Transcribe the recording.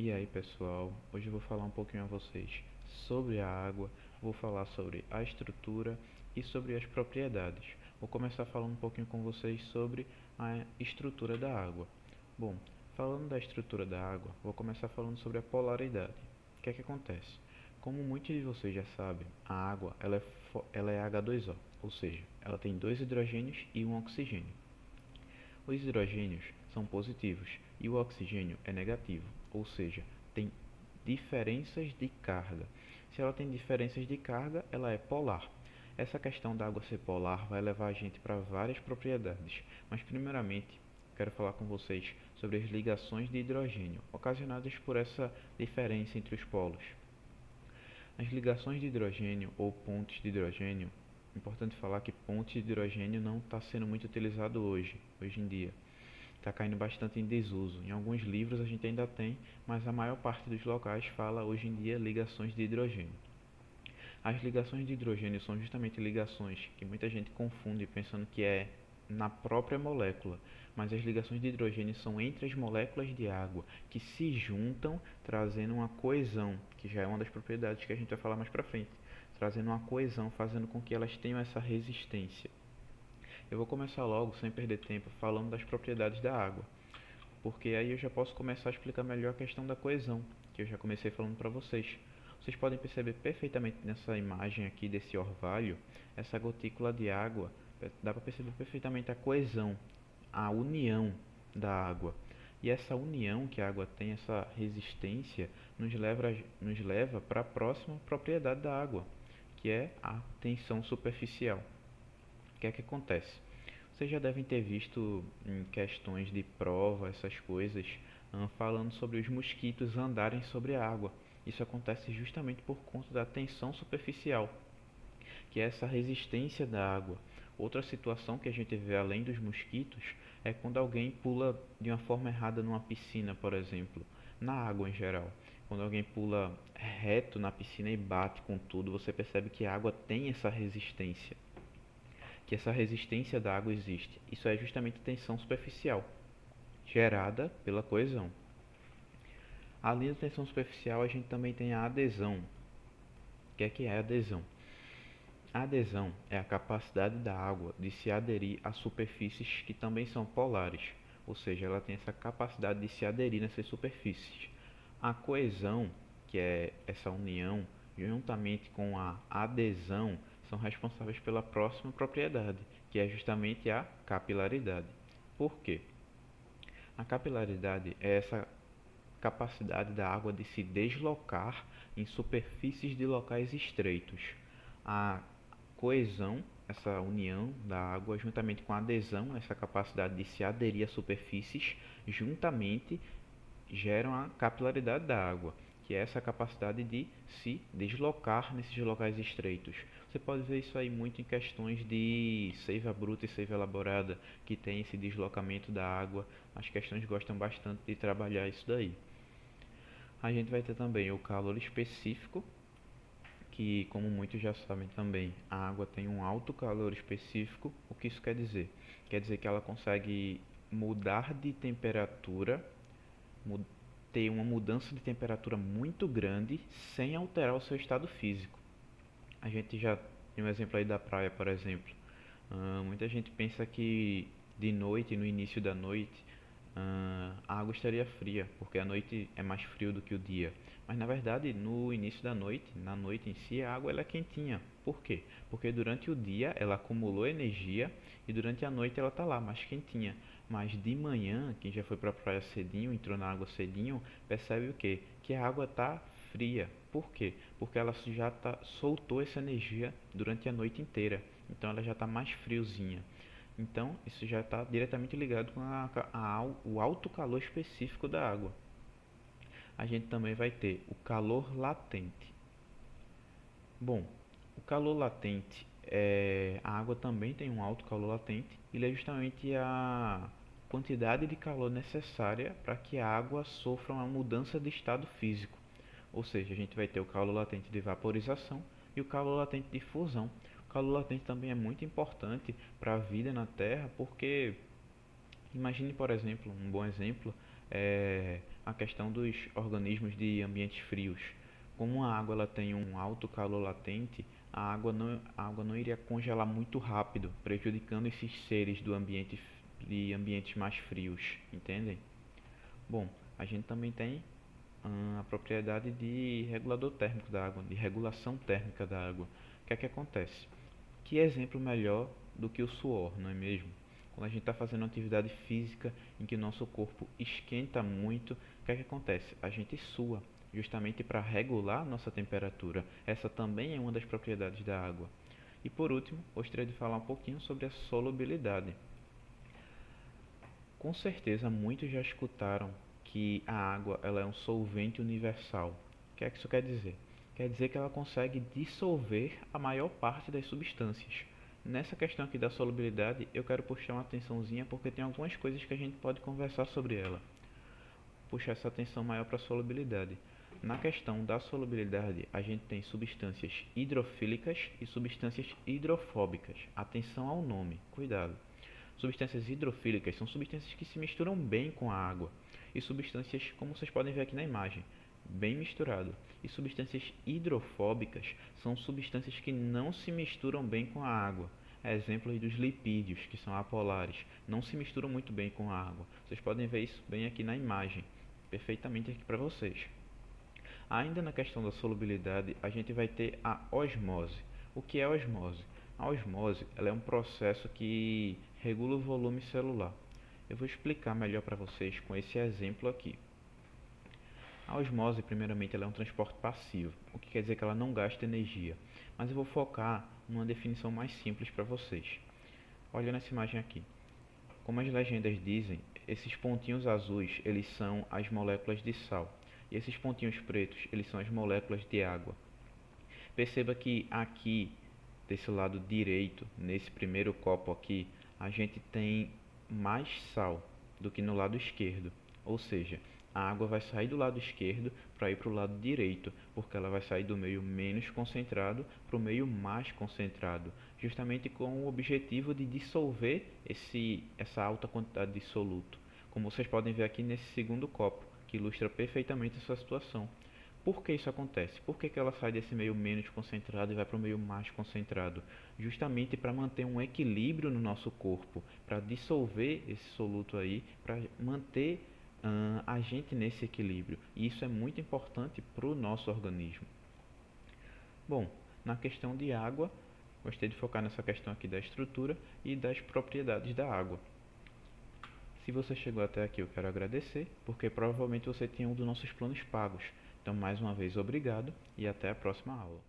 E aí pessoal, hoje eu vou falar um pouquinho a vocês sobre a água, vou falar sobre a estrutura e sobre as propriedades. Vou começar falando um pouquinho com vocês sobre a estrutura da água. Bom, falando da estrutura da água, vou começar falando sobre a polaridade. O que é que acontece? Como muitos de vocês já sabem, a água ela é H2O, ou seja, ela tem dois hidrogênios e um oxigênio. Os hidrogênios são positivos e o oxigênio é negativo, ou seja, tem diferenças de carga. Se ela tem diferenças de carga, ela é polar. Essa questão da água ser polar vai levar a gente para várias propriedades, mas primeiramente quero falar com vocês sobre as ligações de hidrogênio ocasionadas por essa diferença entre os polos. As ligações de hidrogênio ou pontes de hidrogênio, importante falar que ponte de hidrogênio não está sendo muito utilizado hoje em dia. Está caindo bastante em desuso. Em alguns livros a gente ainda tem, mas a maior parte dos locais fala hoje em dia ligações de hidrogênio. As ligações de hidrogênio são justamente ligações que muita gente confunde pensando que é na própria molécula, mas as ligações de hidrogênio são entre as moléculas de água que se juntam, trazendo uma coesão, que já é uma das propriedades que a gente vai falar mais para frente, trazendo uma coesão, fazendo com que elas tenham essa resistência. Eu vou começar logo, sem perder tempo, falando das propriedades da água, porque aí eu já posso começar a explicar melhor a questão da coesão, que eu já comecei falando para vocês. Vocês podem perceber perfeitamente nessa imagem aqui desse orvalho, essa gotícula de água, dá para perceber perfeitamente a coesão, a união da água. E essa união que a água tem, essa resistência, nos leva para a próxima propriedade da água, que é a tensão superficial. O que é que acontece? Vocês já devem ter visto em questões de prova, essas coisas, falando sobre os mosquitos andarem sobre a água. Isso acontece justamente por conta da tensão superficial, que é essa resistência da água. Outra situação que a gente vê além dos mosquitos é quando alguém pula de uma forma errada numa piscina, por exemplo, na água em geral. Quando alguém pula reto na piscina e bate com tudo, você percebe que a água tem essa resistência, que essa resistência da água existe. Isso é justamente tensão superficial, gerada pela coesão. Além da tensão superficial, a gente também tem a adesão. O que é a adesão? A adesão é a capacidade da água de se aderir a superfícies que também são polares, ou seja, ela tem essa capacidade de se aderir nessas superfícies. A coesão, que é essa união, juntamente com a adesão, são responsáveis pela próxima propriedade, que é justamente a capilaridade. Por quê? A capilaridade é essa capacidade da água de se deslocar em superfícies de locais estreitos. A coesão, essa união da água, juntamente com a adesão, essa capacidade de se aderir a superfícies, juntamente geram a capilaridade da água, que é essa capacidade de se deslocar nesses locais estreitos. Você pode ver isso aí muito em questões de seiva bruta e seiva elaborada, que tem esse deslocamento da água. As questões gostam bastante de trabalhar isso daí. A gente vai ter também o calor específico, que como muitos já sabem também, a água tem um alto calor específico. O que isso quer dizer? Quer dizer que ela consegue mudar de temperatura, ter uma mudança de temperatura muito grande sem alterar o seu estado físico. A gente já tem um exemplo aí da praia, por exemplo. Muita gente pensa que de noite, no início da noite, a água estaria fria, porque a noite é mais frio do que o dia. Mas na verdade, no início da noite, na noite em si, a água ela é quentinha. Por quê? Porque durante o dia ela acumulou energia e durante a noite ela está lá mais quentinha. Mas de manhã, quem já foi para a praia cedinho, entrou na água cedinho, percebe o quê? Que a água está fria. Por quê? Porque ela já soltou essa energia durante a noite inteira. Então ela já está mais friozinha. Então, isso já está diretamente ligado com o alto calor específico da água. A gente também vai ter o calor latente. Bom, o calor latente, a água também tem um alto calor latente. Ele é justamente a quantidade de calor necessária para que a água sofra uma mudança de estado físico. Ou seja, a gente vai ter o calor latente de vaporização e o calor latente de fusão. O calor latente também é muito importante para a vida na Terra, porque imagine, por exemplo, um bom exemplo a questão dos organismos de ambientes frios. Como a água ela tem um alto calor latente, a água não iria congelar muito rápido, prejudicando esses seres de ambientes mais frios, entendem? Bom, a gente também tem a propriedade de regulador térmico da água, de regulação térmica da água. O que é que acontece? Que exemplo melhor do que o suor, não é mesmo? Quando a gente está fazendo uma atividade física em que o nosso corpo esquenta muito, o que é que acontece? A gente sua, justamente para regular a nossa temperatura. Essa também é uma das propriedades da água. E por último, gostaria de falar um pouquinho sobre a solubilidade. Com certeza muitos já escutaram que a água ela é um solvente universal. O que é que isso quer dizer? Quer dizer que ela consegue dissolver a maior parte das substâncias. Nessa questão aqui da solubilidade, eu quero puxar uma atençãozinha porque tem algumas coisas que a gente pode conversar sobre ela. Puxar essa atenção maior para a solubilidade. Na questão da solubilidade, a gente tem substâncias hidrofílicas e substâncias hidrofóbicas. Atenção ao nome, cuidado. Substâncias hidrofílicas são substâncias que se misturam bem com a água. E substâncias, como vocês podem ver aqui na imagem, bem misturado. E substâncias hidrofóbicas são substâncias que não se misturam bem com a água. Exemplo dos lipídios, que são apolares, não se misturam muito bem com a água. Vocês podem ver isso bem aqui na imagem, perfeitamente aqui para vocês. Ainda na questão da solubilidade, a gente vai ter a osmose. O que é a osmose? A osmose ela é um processo que regula o volume celular. Eu vou explicar melhor para vocês com esse exemplo aqui. A osmose, primeiramente, ela é um transporte passivo, o que quer dizer que ela não gasta energia. Mas eu vou focar numa definição mais simples para vocês. Olha nessa imagem aqui. Como as legendas dizem, esses pontinhos azuis, eles são as moléculas de sal. E esses pontinhos pretos, eles são as moléculas de água. Perceba que aqui, desse lado direito, nesse primeiro copo aqui, a gente tem mais sal do que no lado esquerdo. Ou seja, a água vai sair do lado esquerdo para ir para o lado direito, porque ela vai sair do meio menos concentrado para o meio mais concentrado, justamente com o objetivo de dissolver essa alta quantidade de soluto. Como vocês podem ver aqui nesse segundo copo, que ilustra perfeitamente essa situação. Por que isso acontece? Por que ela sai desse meio menos concentrado e vai para o meio mais concentrado? Justamente para manter um equilíbrio no nosso corpo, para dissolver esse soluto aí, para manter a gente nesse equilíbrio. E isso é muito importante para o nosso organismo. Bom, na questão de água, gostei de focar nessa questão aqui da estrutura e das propriedades da água. Se você chegou até aqui, eu quero agradecer, porque provavelmente você tinha um dos nossos planos pagos. Então, mais uma vez, obrigado e até a próxima aula.